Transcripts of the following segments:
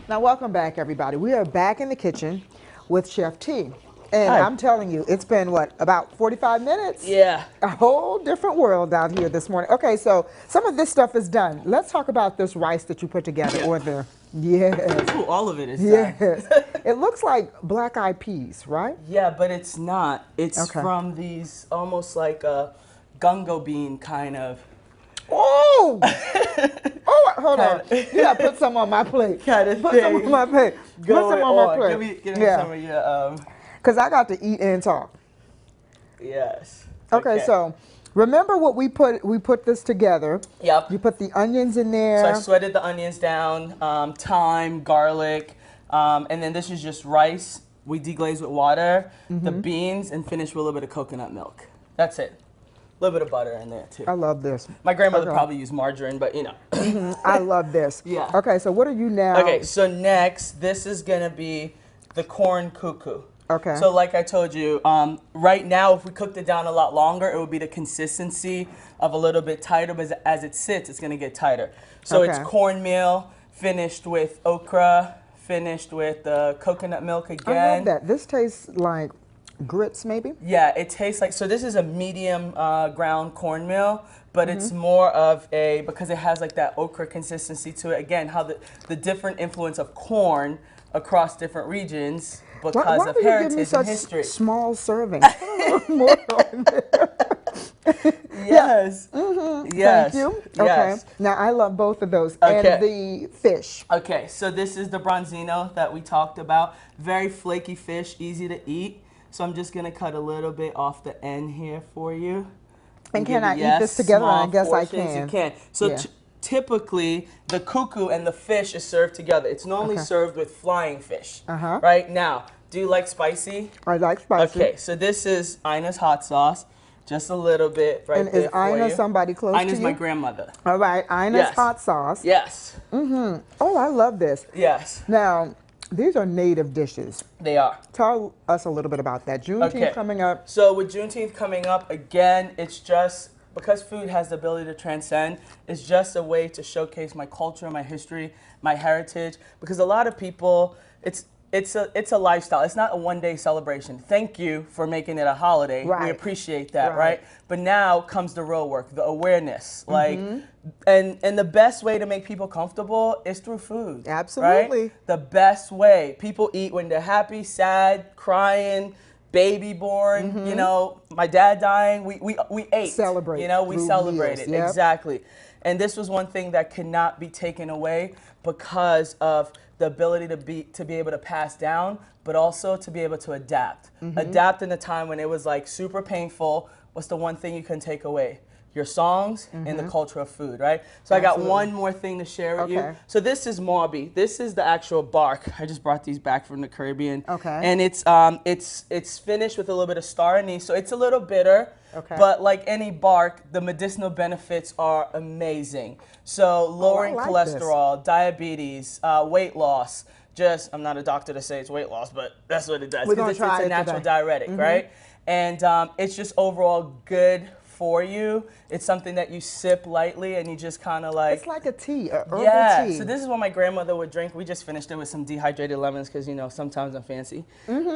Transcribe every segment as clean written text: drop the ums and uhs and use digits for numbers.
Now, welcome back, everybody. We are back in the kitchen with Chef T. And Hi. I'm telling you, it's been, what, about 45 minutes? Yeah. A whole different world out here this morning. Okay, so some of this stuff is done. Let's talk about this rice that you put together, or the, yes. Ooh, all of it is Yes. done. It looks like black-eyed peas, right? Yeah, but it's not. It's Okay. from these almost like a gungo bean kind of. Oh! Oh, hold on. You gotta put some on my plate. Kind of Put thing. some on my plate. Put some on my plate. Give me some of your, Because I got to eat and talk. yes. Okay, so remember what we put this together. Yep. You put the onions in there. So I sweated the onions down, thyme, garlic, and then this is just rice. We deglaze with water, the beans, and finish with a little bit of coconut milk. That's it. A little bit of butter in there too. I love this. My grandmother probably used margarine, but you know. I love this. Yeah. Okay, so what are you now? Okay, so next, this is gonna be the corn cuckoo. Okay. So like I told you, right now, if we cooked it down a lot longer, it would be the consistency of a little bit tighter, but as it sits, it's gonna get tighter. So it's Okay. cornmeal, finished with okra, finished with coconut milk again. I love that. This tastes like grits, maybe? Yeah, it tastes like, so this is a medium ground cornmeal, but it's more of a, because it has like that okra consistency to it. Again, how the different influence of corn across different regions because Why of do you give me heritage such and history. small servings? More on there. Yes. Thank Yes. you. Yes. Okay. Now I love both of those. Okay. And the fish. Okay, so this is the bronzino that we talked about. Very flaky fish, easy to eat. So I'm just gonna cut a little bit off the end here for you. And give can I you, eat this together? small I guess I portions. can. You can. So Yeah. typically, the cuckoo and the fish is served together. It's normally Okay. served with flying fish. Uh-huh. Right now, do you like spicy? I like spicy. Okay, so this is Ina's hot sauce. Just a little bit right And there is for Ina you. somebody close to you? Ina's my grandmother. All right, Ina's Yes. hot sauce. Yes. Oh, I love this. Yes, Now, these are native dishes. they are. Tell us a little bit about that. Juneteenth Okay. coming up. So with Juneteenth coming up, again, it's just, because food has the ability to transcend, it's just a way to showcase my culture, my history, my heritage. Because a lot of people, it's a lifestyle. It's not a one-day celebration. Thank you for making it a holiday. We Right. appreciate that, Right. right? But now comes the real work, the awareness. Like, and the best way to make people comfortable is through food. Absolutely. Right? The best way. People eat when they're happy, sad, crying, baby born, you know, my dad dying, we ate. Celebrate You know, we through celebrated. meals, yep. Exactly. And this was one thing that cannot be taken away because of the ability to be able to pass down, but also to be able to adapt. Adapt in a time when it was like super painful. What's the one thing you can take away? Your songs and the culture of food, right? So I got Absolutely. one more thing to share with you. Okay. So this is Marby. This is the actual bark. I just brought these back from the Caribbean. Okay. And it's finished with a little bit of star anise, so it's a little bitter. Okay. But like any bark, the medicinal benefits are amazing. So lowering like cholesterol, diabetes, weight loss. Just, I'm not a doctor to say it's weight loss, but that's what it does. We're gonna It's try a it natural today. diuretic, right? And it's just overall good for you. It's something that you sip lightly and you just kind of like. It's like a tea, a herbal Yeah, tea. so this is what my grandmother would drink. We just finished it with some dehydrated lemons because, you know, sometimes I'm fancy. But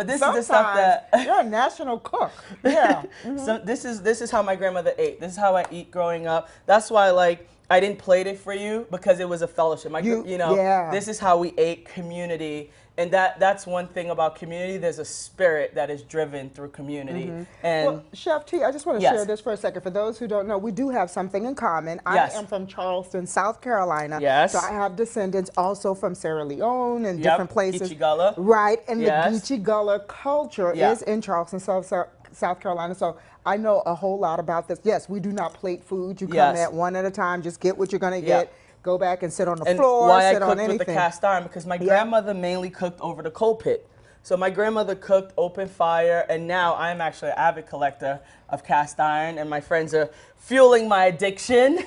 this is the stuff that. You're a national cook. Yeah. So this is how my grandmother ate. This is how I eat growing up. That's why, like, I didn't plate it for you because it was a fellowship. You know, yeah. This is how we ate, community. And that's one thing about community. There's a spirit that is driven through community. And Well, Chef T, I just want to Yes. share this for a second. For those who don't know, we do have something in common. Yes. I am from Charleston, South Carolina. Yes. So I have descendants also from Sierra Leone and Yep, different places. Geechee Gullah. Right, and Yes. the Geechee Gullah culture Yeah. is in Charleston, South Carolina. So I know a whole lot about this. Yes, we do not plate food. You come Yes. at one at a time. Just get what you're going to Yeah. get. Go back and sit on the And floor, why I sit on cooked anything. with the cast iron, because my grandmother mainly cooked over the coal pit. So my grandmother cooked open fire, and now I'm actually an avid collector of cast iron, and my friends are fueling my addiction.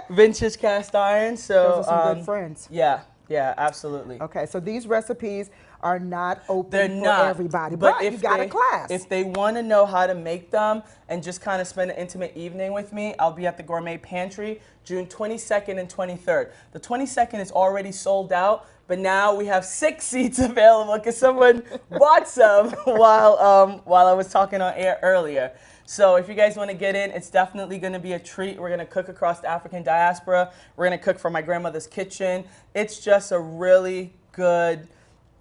Vintage cast iron. So Those are some good friends. Yeah, absolutely. Okay, so these recipes are not open They're for not everybody, but you got a class. If they want to know how to make them and just kind of spend an intimate evening with me, I'll be at the Gourmet Pantry June 22nd and 23rd. The 22nd is already sold out, but now we have 6 seats available because someone bought some while I was talking on air earlier. So if you guys want to get in, it's definitely going to be a treat. We're going to cook across the African diaspora. We're going to cook from my grandmother's kitchen. It's just a really good,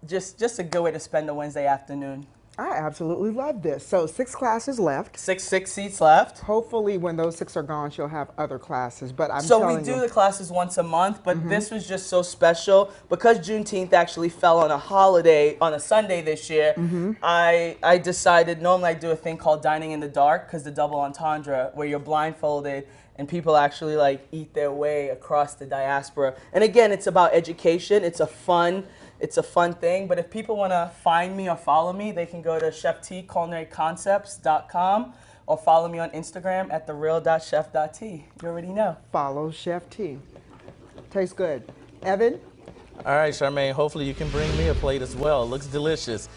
just a good way to spend a Wednesday afternoon. I absolutely love this. So 6 classes left. Six seats left. Hopefully when those 6 are gone, she'll have other classes, but I'm So telling we do you, the classes once a month, but this was just so special because Juneteenth actually fell on a holiday, on a Sunday this year. I decided, normally I do a thing called dining in the dark, because the double entendre, where you're blindfolded and people actually like eat their way across the diaspora. And again, it's about education. It's a fun thing, but if people want to find me or follow me, they can go to cheftculinaryconcepts.com or follow me on Instagram at thereal.chef.t. You already know. follow Chef T. Tastes good. Evan? All right, Charmaine, hopefully you can bring me a plate as well. It looks delicious.